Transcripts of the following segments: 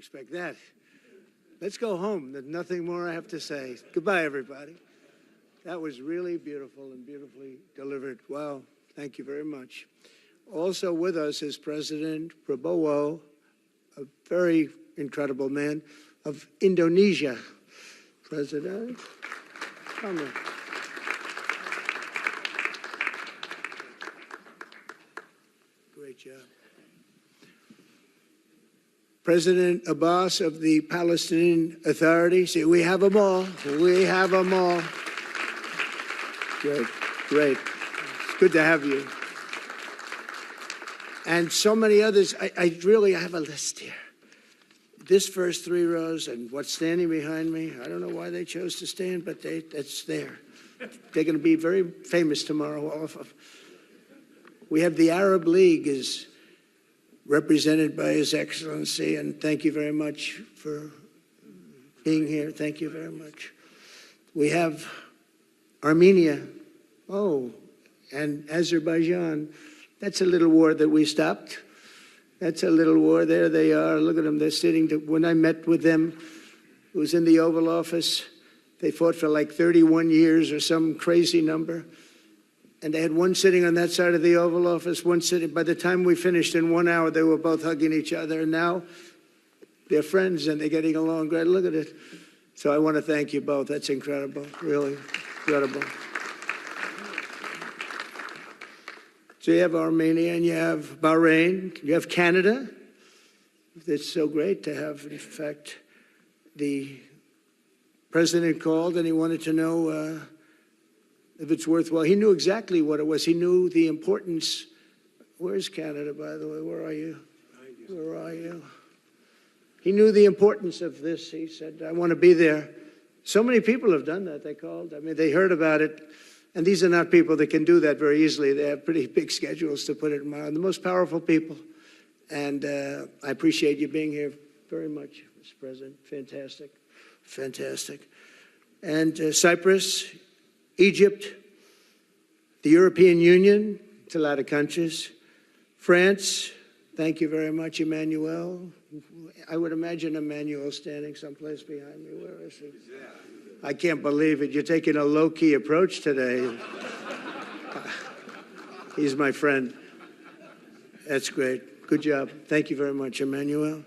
expect that. Let's go home. There's nothing more I have to say. Goodbye, everybody. That was really beautiful and beautifully delivered. Wow. Thank you very much. Also with us is President Prabowo, a very incredible man, of Indonesia. President, come on. Great job. President Abbas of the Palestinian Authority. See, we have them all. We have them all. Great, great. It's good to have you. And so many others. I really have a list here. This first three rows and what's standing behind me, I don't know why they chose to stand, but that's there. They're going to be very famous tomorrow, all of them. We have the Arab League is represented by His Excellency, and thank you very much for being here. Thank you very much. We have Armenia, and Azerbaijan. That's a little war that we stopped. That's a little war. There they are. Look at them. They're sitting. When I met with them, it was in the Oval Office. They fought for like 31 years or some crazy number. And they had one sitting on that side of the Oval Office, one sitting. By the time we finished in 1 hour, they were both hugging each other. And now they're friends and they're getting along great. Look at it. So I want to thank you both. That's incredible. Really incredible. So you have Armenia and you have Bahrain, you have Canada. It's so great to have, in fact, the president called and he wanted to know if it's worthwhile. He knew exactly what it was. He knew the importance. Where's Canada, by the way? Where are you? Where are you? He knew the importance of this. He said, I want to be there. So many people have done that. They called. I mean, they heard about it. And these are not people that can do that very easily. They have pretty big schedules to put it in mind. The most powerful people. And I appreciate you being here very much, Mr. President. Fantastic. Fantastic. And Cyprus, Egypt, the European Union, it's a lot of countries. France, thank you very much, Emmanuel. I would imagine Emmanuel standing someplace behind me. Where is he? I can't believe it. You're taking a low-key approach today. He's my friend. That's great. Good job. Thank you very much, Emmanuel.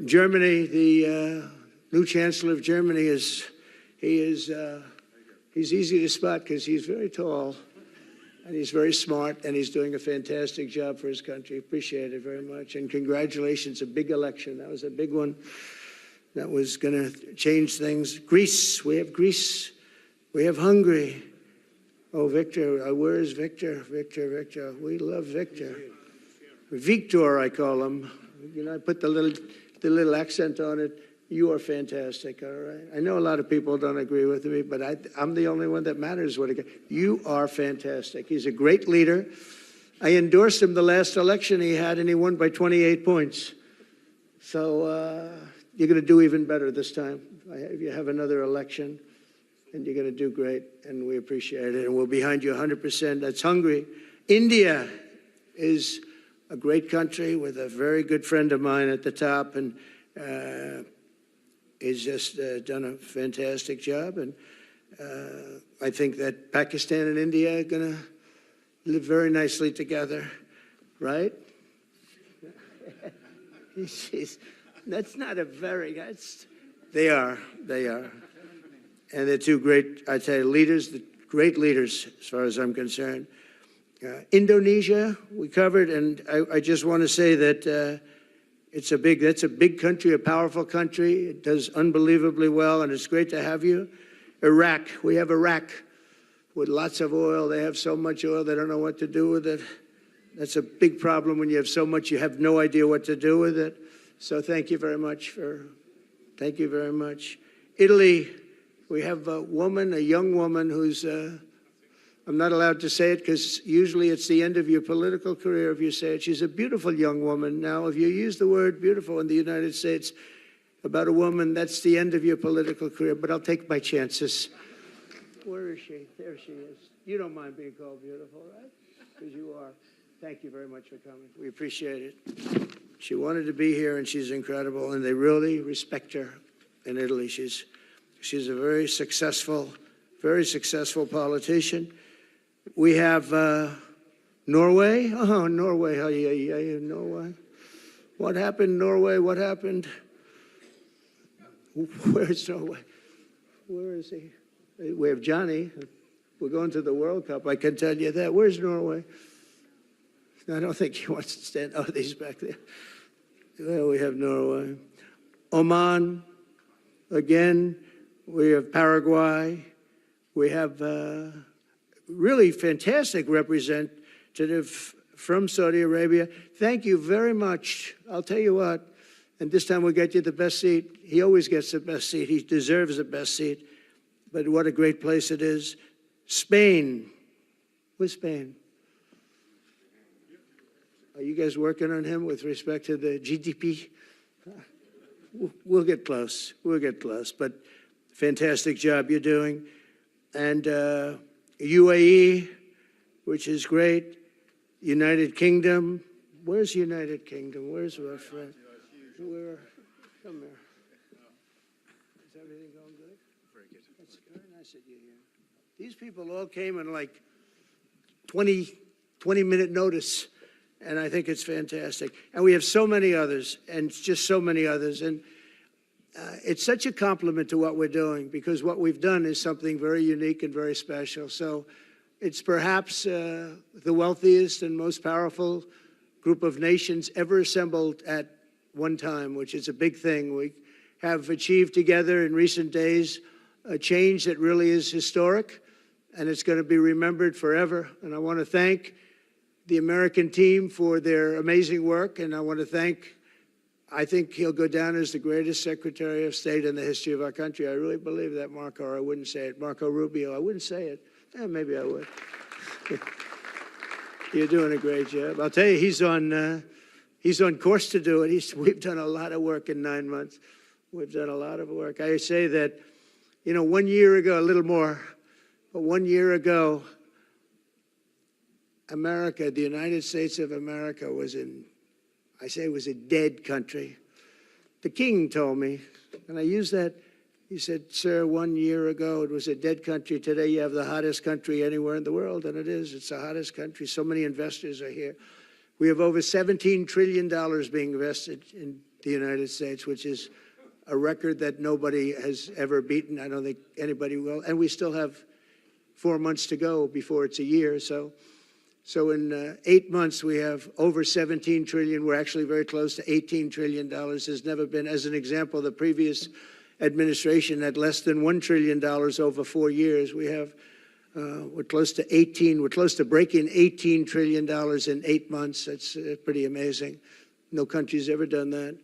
Germany, the new Chancellor of Germany he's easy to spot because he's very tall and he's very smart and he's doing a fantastic job for his country. Appreciate it very much. And congratulations, a big election. That was a big one. That was going to change things. Greece, we have Greece. We have Hungary. Oh, Victor, where is Victor? Victor. We love Victor. Victor, I call him. You know, I put the little accent on it. You are fantastic, all right? I know a lot of people don't agree with me, but I'm the only one that matters. You are fantastic. He's a great leader. I endorsed him the last election he had, and he won by 28 points. So you're going to do even better this time. If you have another election, and you're going to do great, and we appreciate it, and we're behind you 100%. That's Hungary. India is a great country with a very good friend of mine at the top, and he's just done a fantastic job. And I think that Pakistan and India are going to live very nicely together, right? That's not a very, they are. And they're two great, I tell you, leaders, great leaders as far as I'm concerned. Indonesia, we covered, and I just want to say that that's a big country, a powerful country. It does unbelievably well, and it's great to have you. Iraq, we have Iraq with lots of oil. They have so much oil, they don't know what to do with it. That's a big problem when you have so much, you have no idea what to do with it. So thank you very much thank you very much. Italy, we have a young woman who's, I'm not allowed to say it because usually it's the end of your political career if you say it. She's a beautiful young woman. Now, if you use the word beautiful in the United States about a woman, that's the end of your political career, but I'll take my chances. Where is she? There she is. You don't mind being called beautiful, right? Because you are. Thank you very much for coming. We appreciate it. She wanted to be here, and she's incredible, and they really respect her in Italy. She's a very successful politician. We have Norway. Oh, Norway. Norway. What happened, Norway? What happened? Where's Norway? Where is he? We have Johnny. We're going to the World Cup. I can tell you that. Where's Norway? I don't think he wants to stand. Oh, he's back there. Well, we have Norway. Oman. Again, we have Paraguay. We have really fantastic representative from Saudi Arabia. Thank you very much. I'll tell you what, and this time we'll get you the best seat. He always gets the best seat. He deserves the best seat. But what a great place it is. Spain. Where's Spain? Are you guys working on him with respect to the GDP? We'll get close. We'll get close. But fantastic job you're doing. And UAE, which is great. United Kingdom. Where's United Kingdom? Where's our friend? Where? Come here. Is everything going good? Very good. That's very nice of you here. These people all came in like 20-minute notice, and I think it's fantastic. And we have so many others, and just so many others. And it's such a compliment to what we're doing, because what we've done is something very unique and very special. So it's perhaps the wealthiest and most powerful group of nations ever assembled at one time, which is a big thing. We have achieved together in recent days a change that really is historic, and it's going to be remembered forever. And I want to thank the American team for their amazing work, and I want to thank, I think he'll go down as the greatest Secretary of State in the history of our country. I really believe that, Marco, or I wouldn't say it. Marco Rubio, I wouldn't say it. Maybe I would. You're doing a great job. I'll tell you, he's on course to do it. We've done a lot of work in 9 months. We've done a lot of work. I say that, 1 year ago, a little more, but 1 year ago, America, the United States of America was was a dead country. The king told me, and I use that, he said, sir, 1 year ago, it was a dead country. Today, you have the hottest country anywhere in the world, and it is. It's the hottest country. So many investors are here. We have over $17 trillion being invested in the United States, which is a record that nobody has ever beaten. I don't think anybody will. And we still have 4 months to go before it's a year. So in 8 months, we have over 17 trillion. We're actually very close to $18 trillion. There's never been, as an example, the previous administration had less than $1 trillion over 4 years. We have, we're close to breaking $18 trillion in 8 months. That's pretty amazing. No country's ever done that.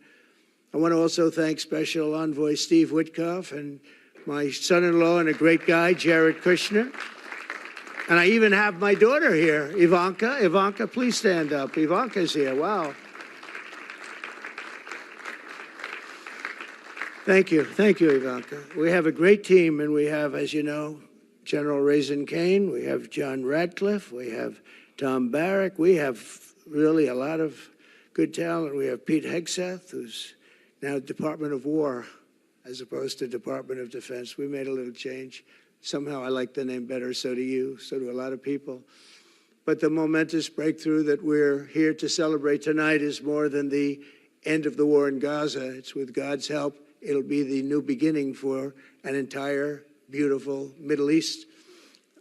I want to also thank Special Envoy Steve Witkoff and my son-in-law and a great guy, Jared Kushner. And I even have my daughter here, Ivanka. Ivanka, please stand up. Ivanka's here. Wow. Thank you. Thank you, Ivanka. We have a great team, and we have, as you know, General Raisin Kane. We have John Radcliffe. We have Tom Barrack. We have really a lot of good talent. We have Pete Hegseth, who's now Department of War as opposed to Department of Defense. We made a little change. Somehow I like the name better, so do you, so do a lot of people. But the momentous breakthrough that we're here to celebrate tonight is more than the end of the war in Gaza. It's with God's help. It'll be the new beginning for an entire beautiful Middle East.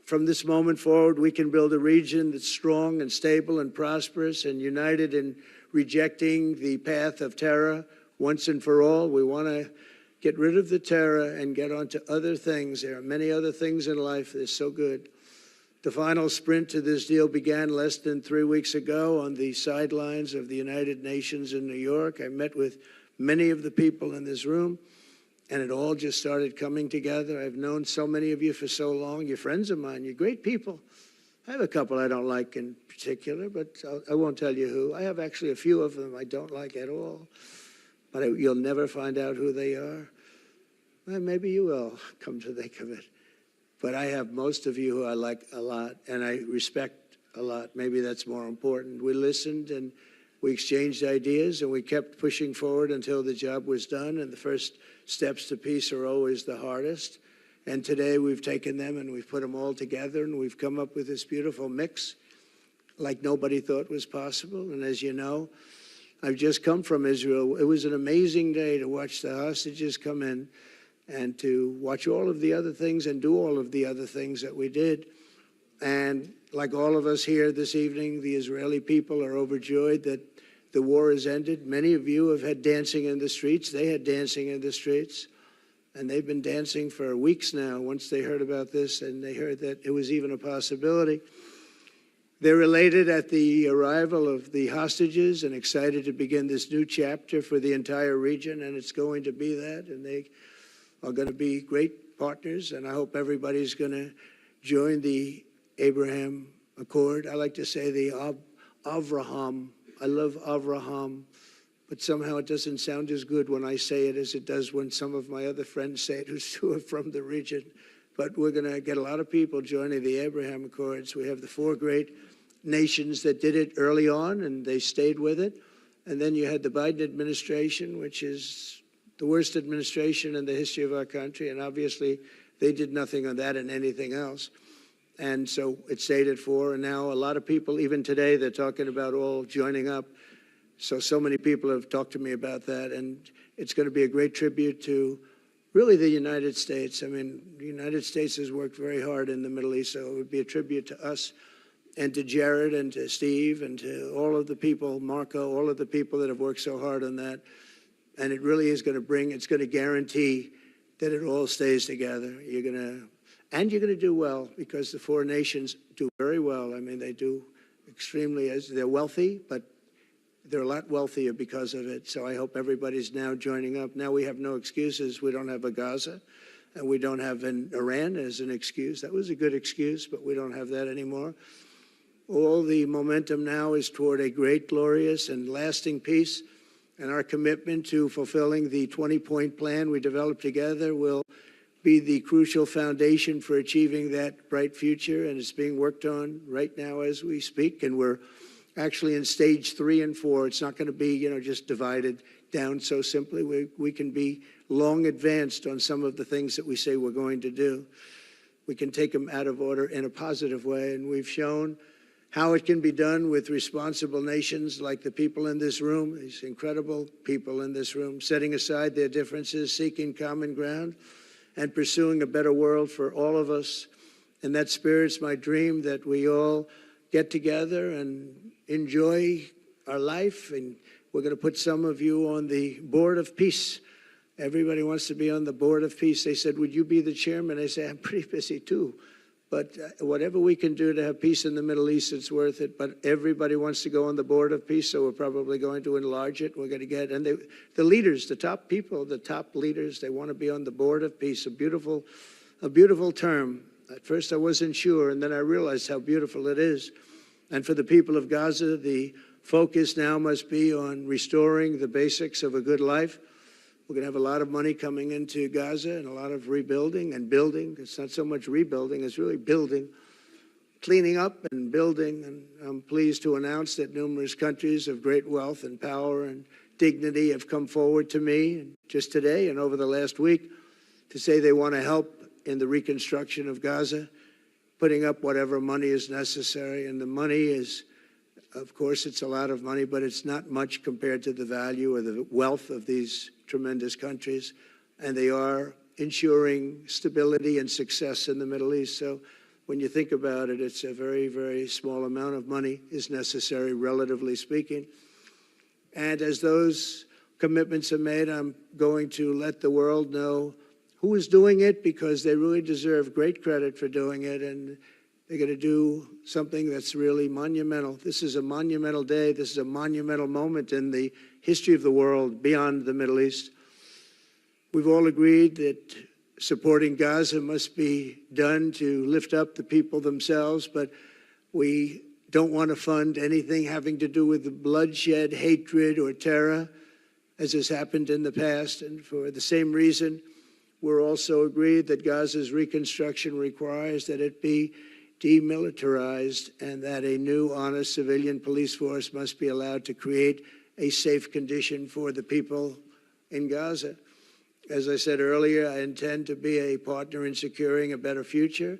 From this moment forward, we can build a region that's strong and stable and prosperous and united in rejecting the path of terror once and for all. We want to get rid of the terror and get on to other things. There are many other things in life that are so good. The final sprint to this deal began less than 3 weeks ago on the sidelines of the United Nations in New York. I met with many of the people in this room, and it all just started coming together. I've known so many of you for so long. You're friends of mine. You're great people. I have a couple I don't like in particular, but I won't tell you who. I have actually a few of them I don't like at all, but you'll never find out who they are. Well, maybe you will, come to think of it. But I have most of you who I like a lot, and I respect a lot. Maybe that's more important. We listened, and We exchanged ideas, and we kept pushing forward until the job was done, and the first steps to peace are always the hardest. And today we've taken them and we've put them all together, and we've come up with this beautiful mix like nobody thought was possible. And as you know, I've just come from Israel. It was an amazing day to watch the hostages come in and to watch all of the other things and do all of the other things that we did. And like all of us here this evening, the Israeli people are overjoyed that the war has ended. Many of you have had dancing in the streets. They had dancing in the streets. And they've been dancing for weeks now once they heard about this and they heard that it was even a possibility. They're elated at the arrival of the hostages and excited to begin this new chapter for the entire region, and it's going to be that, and they are going to be great partners, and I hope everybody's going to join the Abraham Accord. I like to say the Avraham. I love Avraham, but somehow it doesn't sound as good when I say it as it does when some of my other friends say it who are from the region. But we're going to get a lot of people joining the Abraham Accords. We have the 4 great nations that did it early on, and they stayed with it. And then you had the Biden administration, which is the worst administration in the history of our country. And obviously, they did nothing on that and anything else. And so it stayed at 4. And now a lot of people, even today, they're talking about all joining up. So many people have talked to me about that. And it's going to be a great tribute to really the United States. I mean, the United States has worked very hard in the Middle East, so it would be a tribute to us and to Jared and to Steve and to all of the people, Marco, all of the people that have worked so hard on that. And it really is going to it's going to guarantee that it all stays together. You're going to do well, because the 4 nations do very well. I mean, they do extremely, they're wealthy, but they're a lot wealthier because of it. So I hope everybody's now joining up. Now we have no excuses. We don't have a Gaza, and we don't have an Iran as an excuse. That was a good excuse, but we don't have that anymore. All the momentum now is toward a great, glorious, and lasting peace. And our commitment to fulfilling the 20-point plan we developed together will be the crucial foundation for achieving that bright future. And it's being worked on right now as we speak. And we're actually in stage 3 and 4. It's not going to be, just divided down so simply. We can be long advanced on some of the things that we say we're going to do. We can take them out of order in a positive way. And we've shown how it can be done with responsible nations like the people in this room, these incredible people in this room, setting aside their differences, seeking common ground, and pursuing a better world for all of us. And that spirit's my dream, that we all get together and enjoy our life. And we're going to put some of you on the Board of Peace. Everybody wants to be on the Board of Peace. They said, would you be the chairman? I say, I'm pretty busy too. But whatever we can do to have peace in the Middle East, it's worth it. But everybody wants to go on the Board of Peace, so we're probably going to enlarge it. We're going to get, and the leaders, the top people, the top leaders, they want to be on the Board of Peace. A beautiful term. At first I wasn't sure, and then I realized how beautiful it is. And for the people of Gaza, the focus now must be on restoring the basics of a good life. We're going to have a lot of money coming into Gaza and a lot of rebuilding and building. It's not so much rebuilding, it's really building, cleaning up and building. And I'm pleased to announce that numerous countries of great wealth and power and dignity have come forward to me just today and over the last week to say they want to help in the reconstruction of Gaza, putting up whatever money is necessary. And the money is, of course, it's a lot of money, but it's not much compared to the value or the wealth of these tremendous countries. And they are ensuring stability and success in the Middle East. So when you think about it, it's a very, very small amount of money is necessary, relatively speaking. And as those commitments are made, I'm going to let the world know who is doing it, because they really deserve great credit for doing it. And they're going to do something that's really monumental. This is a monumental day. This is a monumental moment in the history of the world beyond the Middle East. We've all agreed that supporting Gaza must be done to lift up the people themselves, but we don't want to fund anything having to do with bloodshed, hatred, or terror, as has happened in the past. And for the same reason, we're also agreed that Gaza's reconstruction requires that it be demilitarized, and that a new, honest civilian police force must be allowed to create a safe condition for the people in Gaza. As I said earlier, I intend to be a partner in securing a better future.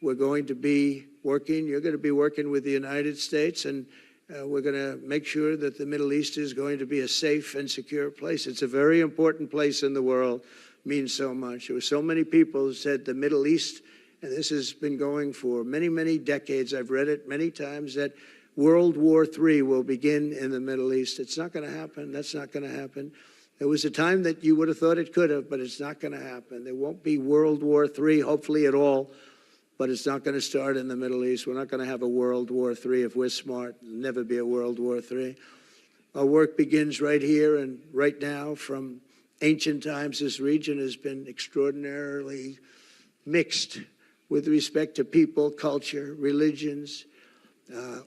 We're going to be working, you're going to be working with the United States, and we're going to make sure that the Middle East is going to be a safe and secure place. It's a very important place in the world, means so much. There were so many people who said the Middle East, and this has been going for many, many decades. I've read it many times, that World War III will begin in the Middle East. It's not going to happen. That's not going to happen. There was a time that you would have thought it could have, but it's not going to happen. There won't be World War III, hopefully at all, but it's not going to start in the Middle East. We're not going to have a World War III if we're smart. There'll never be a World War III. Our work begins right here and right now. From ancient times, this region has been extraordinarily mixed with respect to people, culture, religions,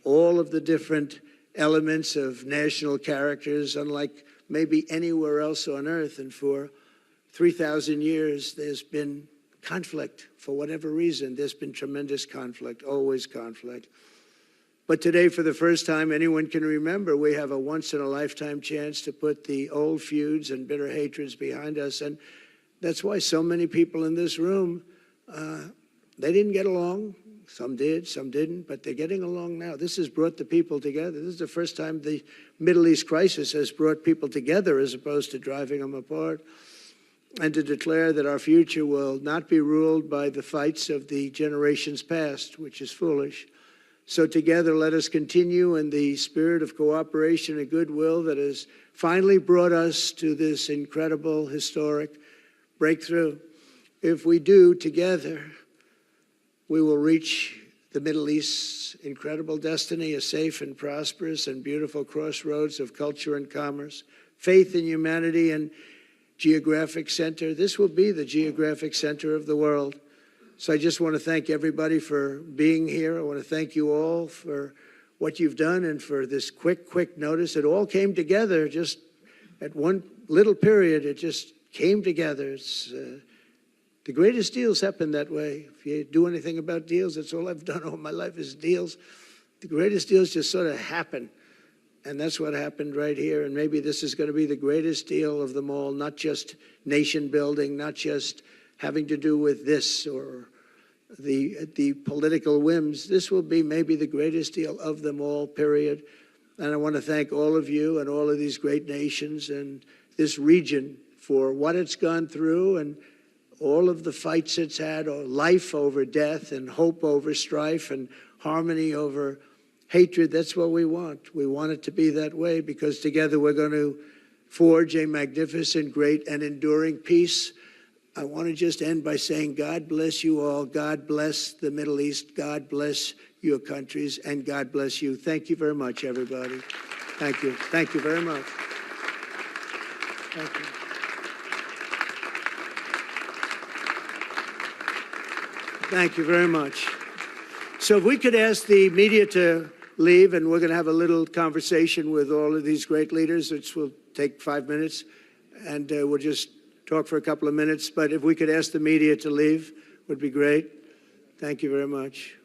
all of the different elements of national characters, unlike maybe anywhere else on earth. And for 3,000 years, there's been conflict. For whatever reason, there's been tremendous conflict, always conflict. But today, for the first time anyone can remember, we have a once-in-a-lifetime chance to put the old feuds and bitter hatreds behind us. And that's why so many people in this room, they didn't get along. Some did, some didn't, but they're getting along now. This has brought the people together. This is the first time the Middle East crisis has brought people together as opposed to driving them apart. And to declare that our future will not be ruled by the fights of the generations past, which is foolish. So together, let us continue in the spirit of cooperation and goodwill that has finally brought us to this incredible, historic breakthrough. If we do together, we will reach the Middle East's incredible destiny, a safe and prosperous and beautiful crossroads of culture and commerce, faith in humanity and geographic center. This will be the geographic center of the world. So I just want to thank everybody for being here. I want to thank you all for what you've done and for this quick notice. It all came together just at one little period. It just came together. It's the greatest deals happen that way. If you do anything about deals, that's all I've done all my life is deals. The greatest deals just sort of happen. And that's what happened right here. And maybe this is going to be the greatest deal of them all, not just nation building, not just having to do with this or the political whims. This will be maybe the greatest deal of them all, period. And I want to thank all of you and all of these great nations and this region for what it's gone through and all of the fights it's had, or life over death and hope over strife and harmony over hatred. That's what we want. We want it to be that way because together we're going to forge a magnificent, great, and enduring peace. I want to just end by saying God bless you all. God bless the Middle East. God bless your countries, and God bless you. Thank you very much, everybody. Thank you. Thank you very much. Thank you. Thank you very much. So if we could ask the media to leave, and we're going to have a little conversation with all of these great leaders, which will take 5 minutes, and we'll just talk for a couple of minutes. But if we could ask the media to leave, would be great. Thank you very much.